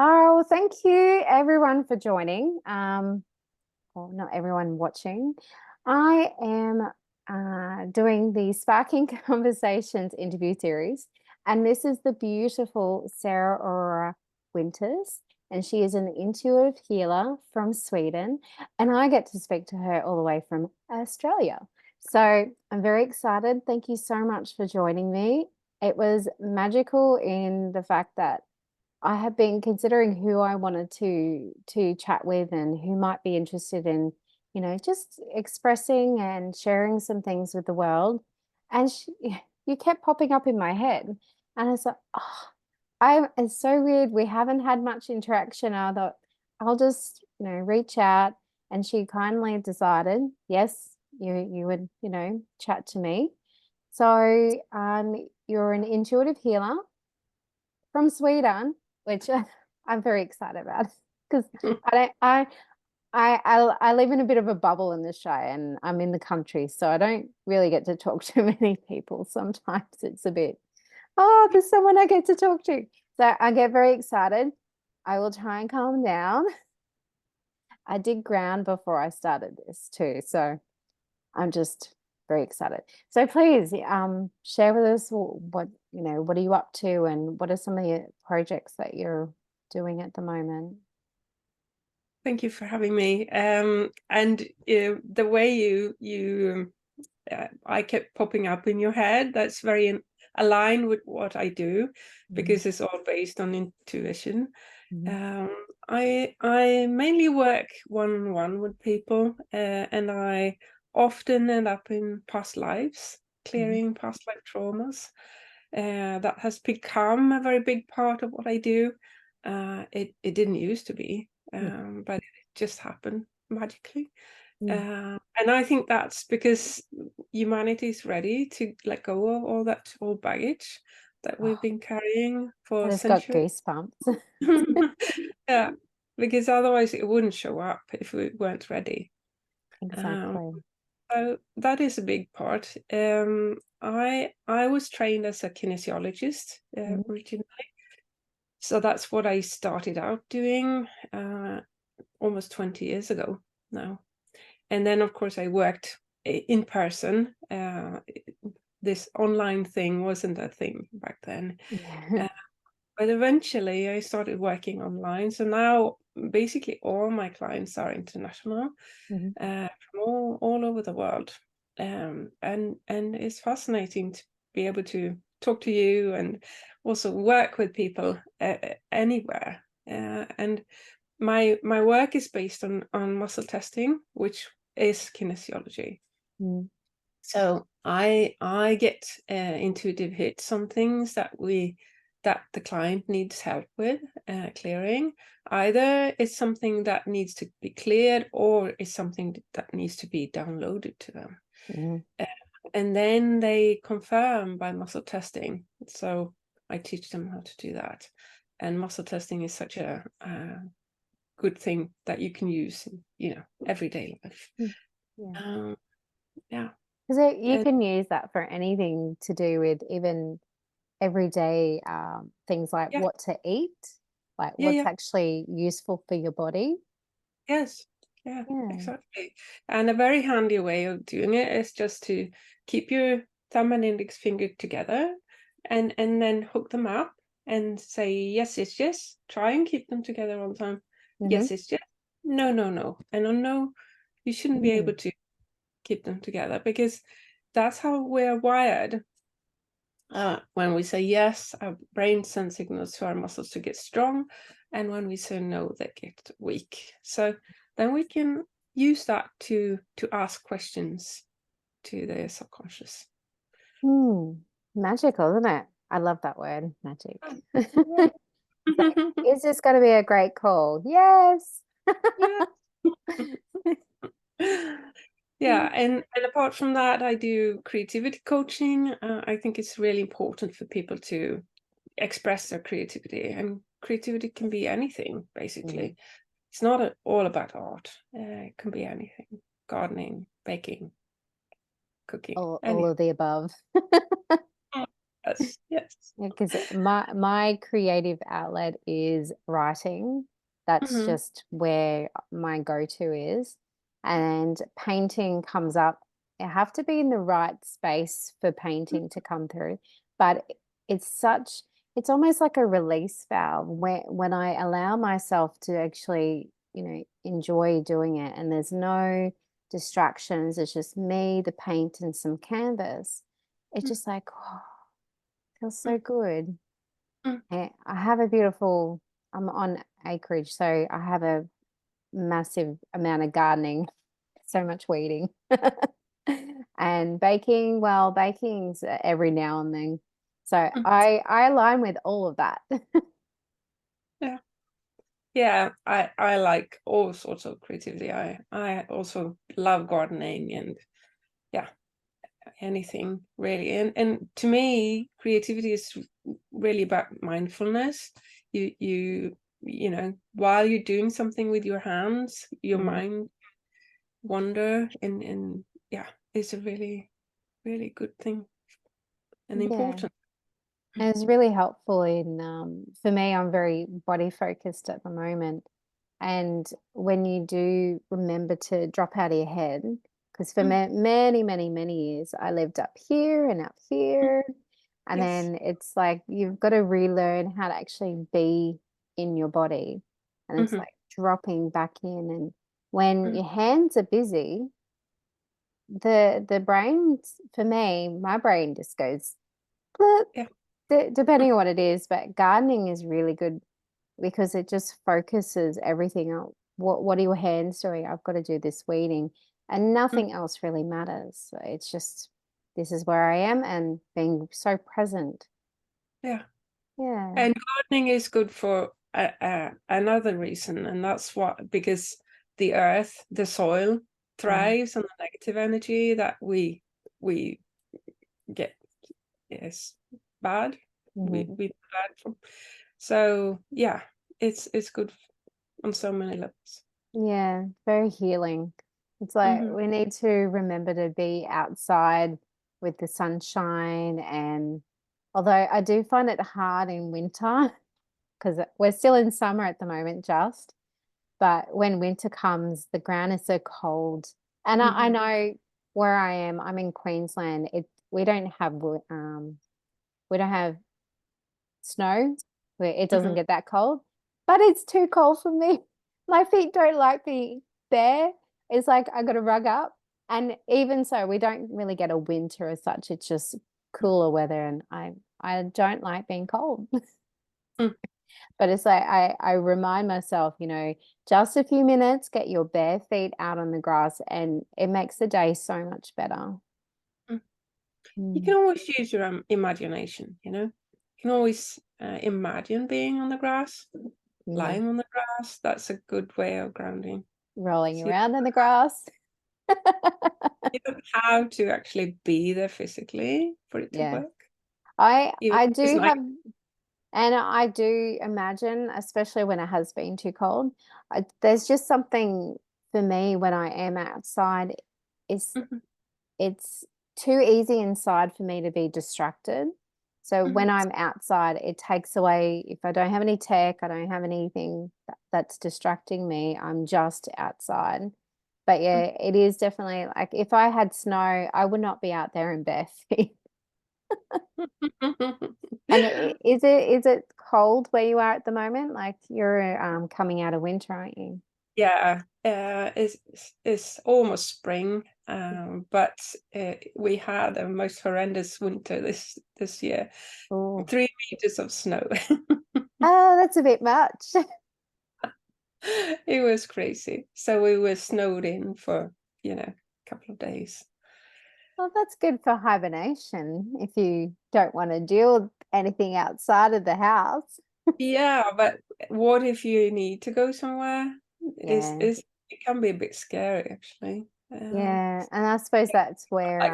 Oh, thank you everyone for joining. Well, not everyone watching. I am doing the Sparking Conversations interview series, and this is the beautiful Sara Aurora Winters, and she is an intuitive healer from Sweden, and I get to speak to her all the way from Australia. So I'm very excited. Thank you so much for joining me. It was magical in the fact that I have been considering who I wanted to chat with and who might be interested in, just expressing and sharing some things with the world. And you kept popping up in my head, and it's like, oh, it's so weird. We haven't had much interaction. I thought I'll just, reach out, and she kindly decided, yes, you would, chat to me. So, you're an intuitive healer from Sweden, which I'm very excited about because I don't I live in a bit of a bubble in this show and I'm in the country, so I don't really get to talk to many people. Sometimes it's a bit, oh, there's someone I get to talk to. So I get very excited. I will try and calm down. I did ground before I started this too, so I'm just very excited. So please, share with us what are you up to and what are some of your projects that you're doing at the moment? Thank you for having me. The way I kept popping up in your head, that's very aligned with what I do, Mhm. because it's all based on intuition. Mhm. Um, I mainly work one-on-one with people, and I often end up in past lives, Mhm. clearing past life traumas. That has become a very big part of what I do. It didn't used to be, Yeah. but it just happened magically. Mm. And I think that's because humanity is ready to let go of all that old baggage that we've Oh, been carrying I for just got centuries. goosebumps. Yeah, because otherwise it wouldn't show up if we weren't ready. Um, Exactly. so that is a big part. I was trained as a kinesiologist Mhm. originally, so that's what I started out doing almost 20 years ago now. And then, of course, I worked in person. This online thing wasn't a thing back then. Yeah. Uh, but eventually, I started working online. So now, basically, all my clients are international, Mhm. from all over the world. And it's fascinating to be able to talk to you and also work with people anywhere. And my work is based on muscle testing, which is kinesiology. Mm. So I get intuitive hits on things that the client needs help with clearing. Either it's something that needs to be cleared, or it's something that needs to be downloaded to them. Mhm. Uh, and then they confirm by muscle testing. So I teach them how to do that. And muscle testing is such a good thing that you can use in, everyday life. Mm. Yeah. Um, yeah. Because you And can use that for anything to do with even everyday things like yeah, what to eat, like yeah, what's yeah. actually useful for your body. Yes. Yeah, Yeah. exactly. And a very handy way of doing it is just to keep your thumb and index finger together, and then hook them up and say, yes, it's yes. Try and keep them together all the time. Hmm. Yes, it's yes. No, no, no. And on no, you shouldn't be able Mm. to keep them together, because that's how we're wired. When we say yes, our brain sends signals to our muscles to get strong, and when we say no, they get weak. So then we can use that to ask questions to the subconscious. Mm. Magical, isn't it? I love that word, magic. Yeah. So it's just got to be a great call. Yes. Yeah. Yeah, and apart from that, I do creativity coaching. I think it's really important for people to express their creativity, and creativity can be anything, Mm. basically. It's not all about art. It can be anything: gardening, baking, cooking, All anything. of the above. Yes, yes. Because my creative outlet is writing. That's Hmm. just where my go-to is. And painting comes up. I have to be in the right space for painting to come through. But it's such, it's almost like a release valve when I allow myself to actually, enjoy doing it. And there's no distractions. It's just me, the paint, and some canvas. It's just like, oh, feels so good. I have a beautiful, I'm on acreage, so I have a massive amount of gardening, so much weeding. And baking, well, baking's every now and then. So I align with all of that. Yeah. Yeah, I like all sorts of creativity. I also love gardening and yeah, anything really. And to me, creativity is really about mindfulness. You know, while you're doing something with your hands, your Mhm. mind wander and yeah, it's a really, really good thing and Yeah. important. And it's really helpful in for me, I'm very body focused at the moment. And when you do remember to drop out of your head, because for Mm, many, many, many years, I lived up here and up mm, here. And yes. then it's like you've got to relearn how to actually be in your body. And it's Hmm. like dropping back in. And when Mm, your hands are busy, the brain, for me, my brain just goes, "Bloop," yeah. Mm, depending on what it is. But gardening is really good because it just focuses everything on what are your hands doing? I've got to do this weeding, and mm, nothing else really matters. So it's just this is where I am and being so present. yeah. Yeah. And gardening is good for another reason, and that's what because the earth, the soil, Mm-hmm. thrives on the negative energy that we get is bad. Mm-hmm. We bad from. So yeah, it's good on so many levels. Yeah, very healing. It's like Hmm. we need to remember to be outside with the sunshine. And although I do find it hard in winter because we're still in summer at the moment, just. But when winter comes, the ground is so cold. And I Hmm. know where I am, I'm in Queensland. We don't have we don't have snow where it doesn't Hmm. get that cold, but it's too cold for me. My feet don't like being there. It's like I got to rug up. And even so, we don't really get a winter as such. It's just cooler weather, and I don't like being cold. Mm, But it's like I remind myself, just a few minutes, get your bare feet out on the grass, and it makes the day so much better. mm. You Mm. can always use your imagination. You can always imagine being on the grass, Yeah, lying on the grass. That's a good way of grounding. rolling So around in the grass. you don't have to actually be there physically for it to Yeah. work. Even I if it's do nice. have, and I do imagine, especially when it has been too cold, there's just something for me when I am outside. It's Mhm, it's too easy inside for me to be distracted. So when mhm, I'm outside, it takes away, if I don't have any tech, I don't have anything that's distracting me, I'm just outside. But mm. yeah, it is definitely like if I had snow, I would not be out there in bare feet. And is it cold where you are at the moment? Like you're coming out of winter, aren't you? Yeah, it's almost spring, but we had a most horrendous winter this year. Oh, 3 meters of snow. oh, that's a bit much. It was crazy. So we were snowed in for, a couple of days. Well, that's good for hibernation if you don't want to deal with anything outside of the house. Yeah, but what if you need to go somewhere? Yeah. It can be a bit scary actually. Yeah. And I suppose that's where, Like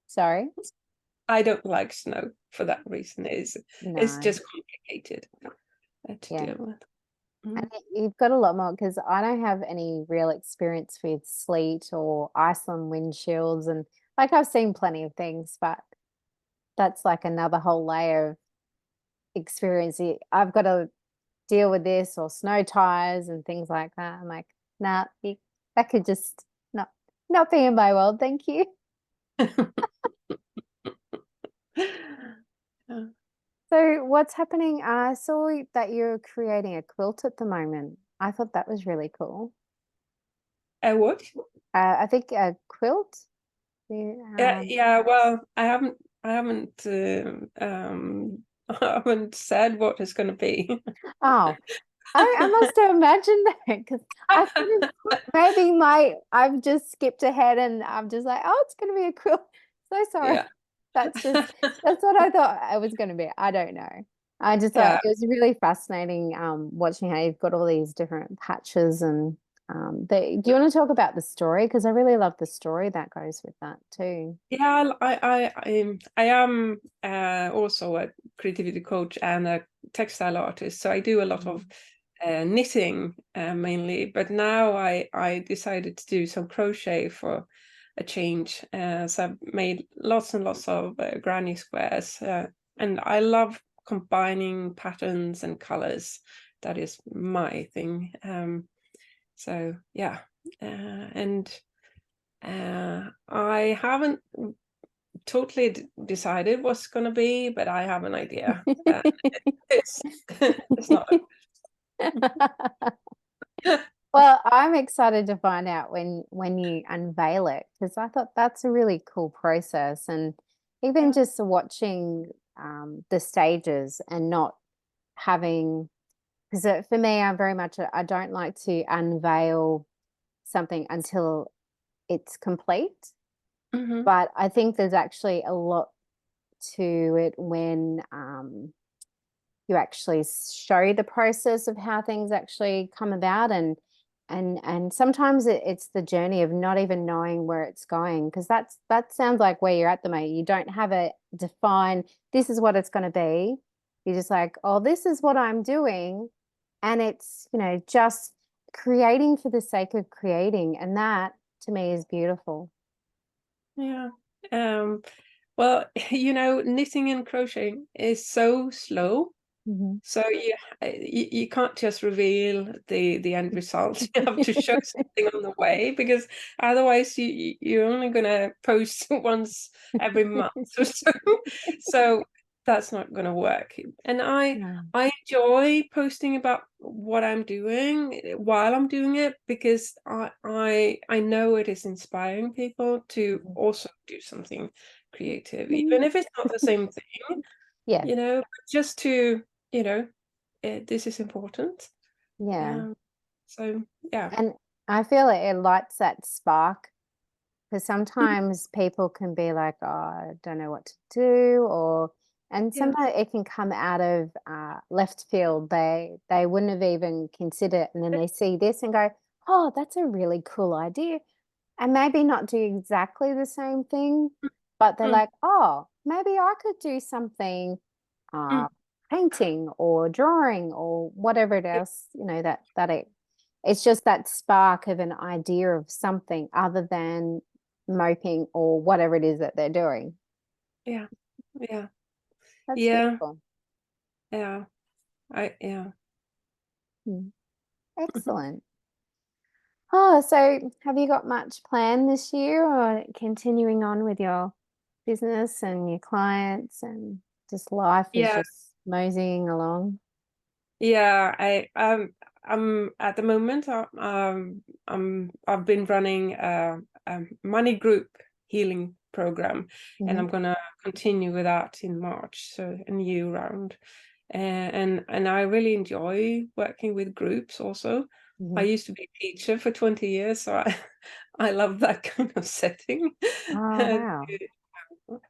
sorry, I don't like snow for that reason. It's no. just complicated to Yeah. deal with. And Mm. you've got a lot more because I don't have any real experience with sleet or Iceland wind chills. And like I've seen plenty of things, but that's like another whole layer of experience. I've got to deal with this or snow tires and things like that. I'm like, nah, that could just not be in my world. Thank you. Yeah. So what's happening? I saw that you're creating a quilt at the moment. I thought that was really cool. What? I think a quilt. Yeah, Um, yeah. Well, I haven't said what it's going to be. oh, I must have imagined that because I thought maybe I've just skipped ahead and I'm just like, oh, it's going to be a quilt. So sorry. Yeah. That's what I thought it was going to be. I don't know. I just thought Yeah. it was really fascinating watching how you've got all these different patches and do you want to talk about the story? Because I really love the story that goes with that too. Yeah, I am also a creativity coach and a textile artist, so I do a lot of knitting mainly. But now I decided to do some crochet for a change. So I've made lots and lots of granny squares, and I love combining patterns and colors. That is my thing. So yeah, and I haven't totally decided what's going to be, but I have an idea. It's it's not. Well, I'm excited to find out when you unveil it because I thought that's a really cool process, and even Yeah. just watching the stages and not having because for me, I'm very much I don't like to unveil something until it's complete. Hmm. But I think there's actually a lot to it when you actually show the process of how things actually come about and sometimes it's the journey of not even knowing where it's going because that sounds like where you're at the moment. You don't have a define this is what it's going to be. You're just like, oh, this is what I'm doing, and it's just creating for the sake of creating, and that to me is beautiful. Yeah. Um, well, knitting and crocheting is so slow. Mhm. So you can't just reveal the end result. You have to show something on the way because otherwise you're only gonna post once every month or so. So that's not gonna work. And No. I enjoy posting about what I'm doing while I'm doing it because I know it is inspiring people to also do something creative, even if it's not the same thing, Yeah, just to you know this is important. yeah. Um, so yeah. And I feel it lights that spark because Mhm. sometimes people can be like, oh, I don't know what to do, and Yeah. sometimes it can come out of left field. They wouldn't have even considered it, and then they see this and go, oh, that's a really cool idea, and maybe not do exactly the same thing, but they're Mm, like, oh, maybe I could do something, uh, mm, painting or drawing or whatever it yeah, else, it's just that spark of an idea of something other than moping or whatever it is that they're doing. yeah, yeah, That's yeah, beautiful. yeah. Yeah. Mm. Excellent. Oh, so have you got much planned this year or continuing on with your business and your clients and just life is Yeah, just moseying along? yeah. I'm at the moment. I've been running a money group healing program, and Hmm. I'm gonna continue with that in March. So a new round. And I really enjoy working with groups also. I Hmm. used to be a teacher for 20 years, so I I love that kind of setting. Oh,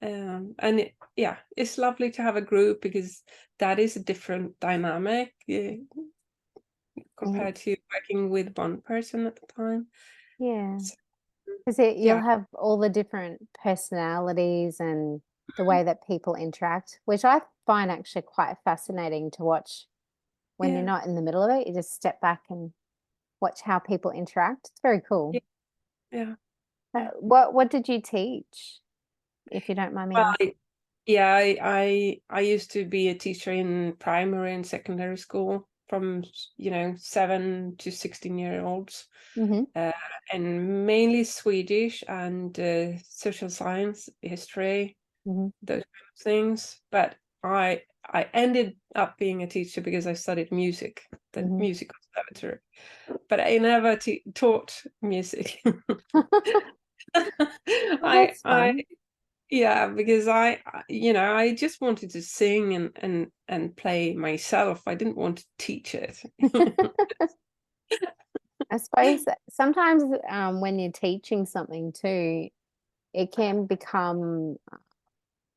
wow. And yeah, it's lovely to have a group because that is a different dynamic And compared to working with one person at the time. yeah. So, Because you'll yeah, have all the different personalities and the way that people interact, which I find actually quite fascinating to watch when you're yeah, not in the middle of it. You just step back and watch how people interact. It's very cool. yeah, yeah, yeah. What did you teach, if you don't mind me Well, asking? Yeah, I used to be a teacher in primary and secondary school from 7 to 16-year-olds, Mm-hmm. uh, and mainly Swedish and social science, history, Mm-hmm. those kind of things. But I ended up being a teacher because I studied music, the Mm-hmm. music conservatory. But I never taught music. Well, I that's I fun. Yeah, because I just wanted to sing and play myself. I didn't want to teach it. I suppose that sometimes when you're teaching something too, it can become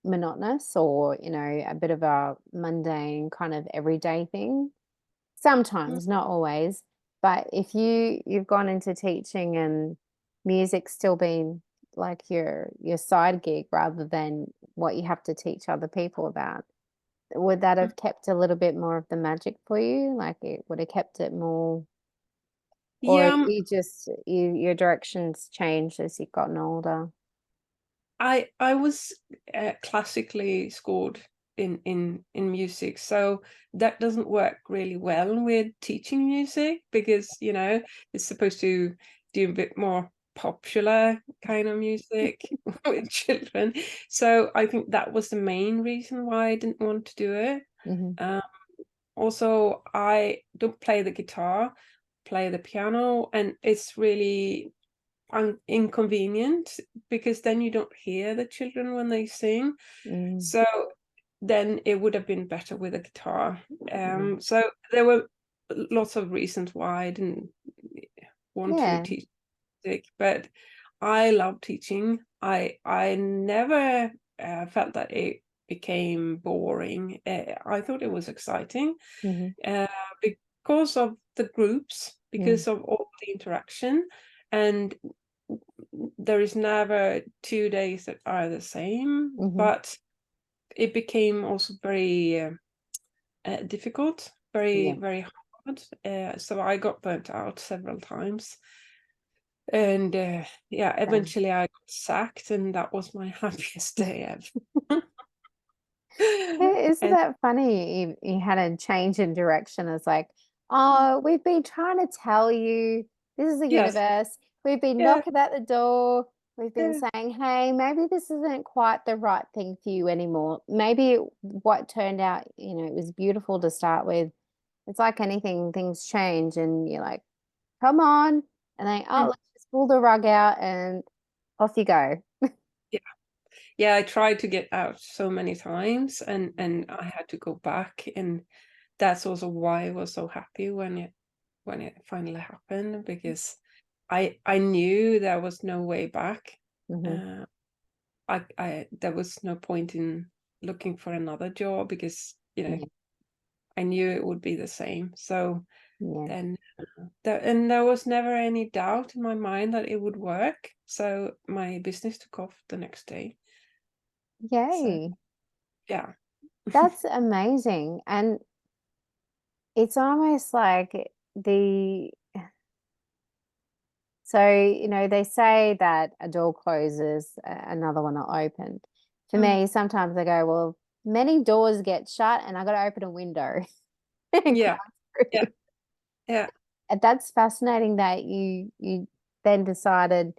monotonous or, a bit of a mundane kind of everyday thing. Sometimes, not always. But if you've gone into teaching and music's still been like your side gig rather than what you have to teach other people about, would that have kept a little bit more of the magic for you? Like it would have kept it more, or Yeah, your directions changed as you've gotten older? I was classically scored in music, so that doesn't work really well with teaching music because it's supposed to do a bit more popular kind of music with children. So I think that was the main reason why I didn't want to do it. Hmm. Um, Also, I don't play the guitar, play the piano, and it's really inconvenient because then you don't hear the children when they sing. Mm. So then it would have been better with a guitar. Yeah. So there were lots of reasons why I didn't want to Yeah. teach music, but I love teaching. I never felt that it became boring. I thought it was exciting Hmm. uh, because of the groups, Mm. because of all the interaction, and there is never 2 days that are the same. Hmm. But it became also very difficult, very Yeah. very hard. So I got burnt out several times. And yeah, Same. eventually I got sacked, and that was my happiest day ever. Isn't And that funny? You had a change in direction. It's like, oh, we've been trying to tell you this is the yes, universe. We've been yeah, knocking at the door. We've been yeah, saying, hey, maybe this isn't quite the right thing for you anymore. Maybe what turned out, it was beautiful to start with. It's like anything, things change, and you're like, come on. And they, oh, mm, let's just pull the rug out and off you go. yeah, yeah. I tried to get out so many times, and I had to go back, and that's also why I was so happy when it finally happened, because I knew there was no way back. Hmm. Uh, I there was no point in looking for another job because Yeah. I knew it would be the same. So Yeah. then there was never any doubt in my mind that it would work. So my business took off the next day. So Yay. yeah. That's amazing. And it's almost like they say that a door closes, another one will open. For Mm, me, sometimes I go, well, many doors get shut and I got to open a window and yeah. climb Yeah. through. Yeah. And that's fascinating that you then decided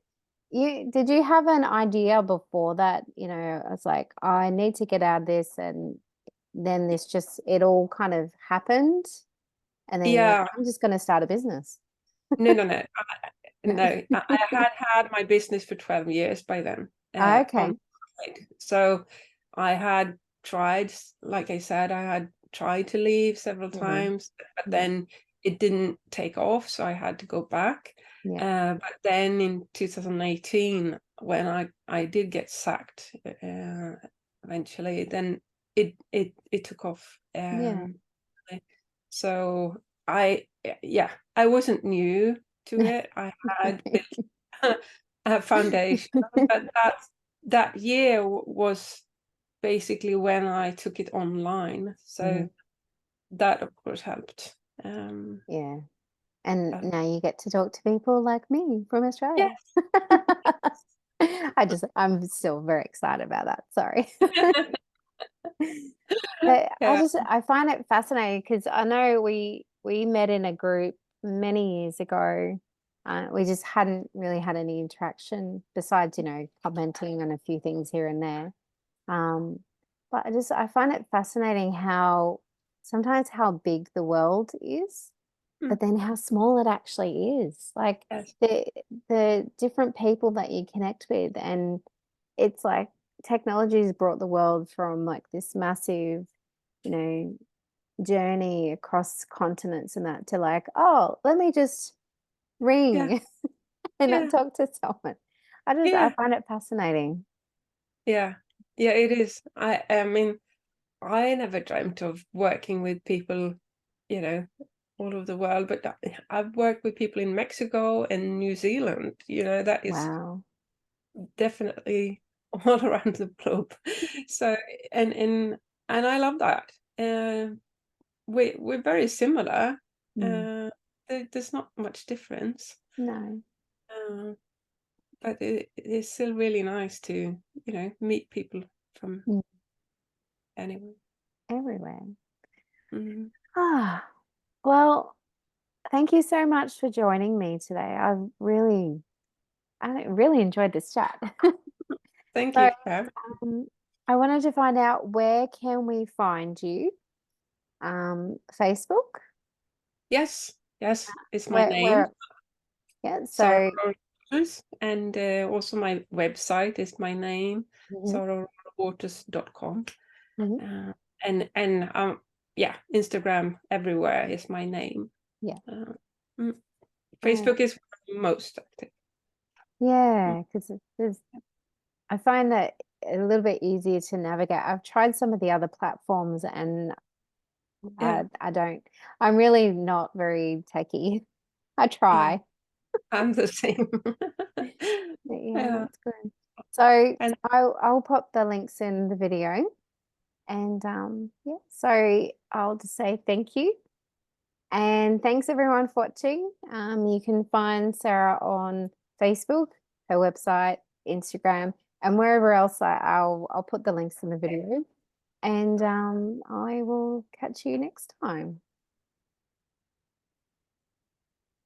did you have an idea before that, it's like, oh, I need to get out of this, and then it all kind of happened, and then you went, Yeah. I'm just going to start a business. No, no, no. No, I had had my business for 12 years by then, on Okay. the side. So I had tried, like I said, I had tried to leave several Hmm. times, but Yeah. then it didn't take off, so I had to go back. Yeah. But then in 2018, when I did get sacked, eventually, then it took off. Yeah. So yeah, I wasn't new to it. I had built a foundation, but that year was basically when I took it online. Hmm. So that of course helped. Um, Yeah. And but now you get to talk to people like me from Australia. yes. I'm still very excited about that. Sorry. But Yeah. I find it fascinating because I know we met in a group many years ago. We just hadn't really had any interaction besides, commenting on a few things here and there. Um, but I find it fascinating how sometimes how big the world is, Mm, but then how small it actually is. Like yes. the the different people that you connect with, and it's like technology has brought the world from like this massive, you know, journey across continents and that to like, oh, let me just Yeah. ring and not Yeah. talk to someone. I Yeah. find it fascinating. Yeah. Yeah, it is. I mean, I never dreamt of working with people, you know, all over the world, but I've worked with people in Mexico and New Zealand, that is Wow. definitely all around the globe. So, and I love that. We're very similar. Mm. Uh, there's not much difference, No. uh, but it is still really nice to, meet people from Mm. anywhere. Everywhere. Mhm. Ah, well, thank you so much for joining me today. I really enjoyed this chat. Thank So, you for having. um, I wanted to find out where can we find you? Facebook? Yes, yes, it's my name, Where, yeah, Sara so, Aurora, and also my website is my name, mhm, saraaurorawaters.com. mhm, Uh, and yeah, Instagram everywhere is my name. yeah. Uh, mm, Oh, Facebook is most active. Mm, yeah, because I find that a little bit easier to navigate. I've tried some of the other platforms and yeah, I don't, I'm really not very techy. I yeah, try. I'm the same. But yeah, Yeah, that's good. So and I'll pop the links in the video and yeah, so I'll just say thank you. And thanks everyone for watching. You can find Sarah on Facebook, her website, Instagram, and wherever else I'll put the links in the video. And I will catch you next time.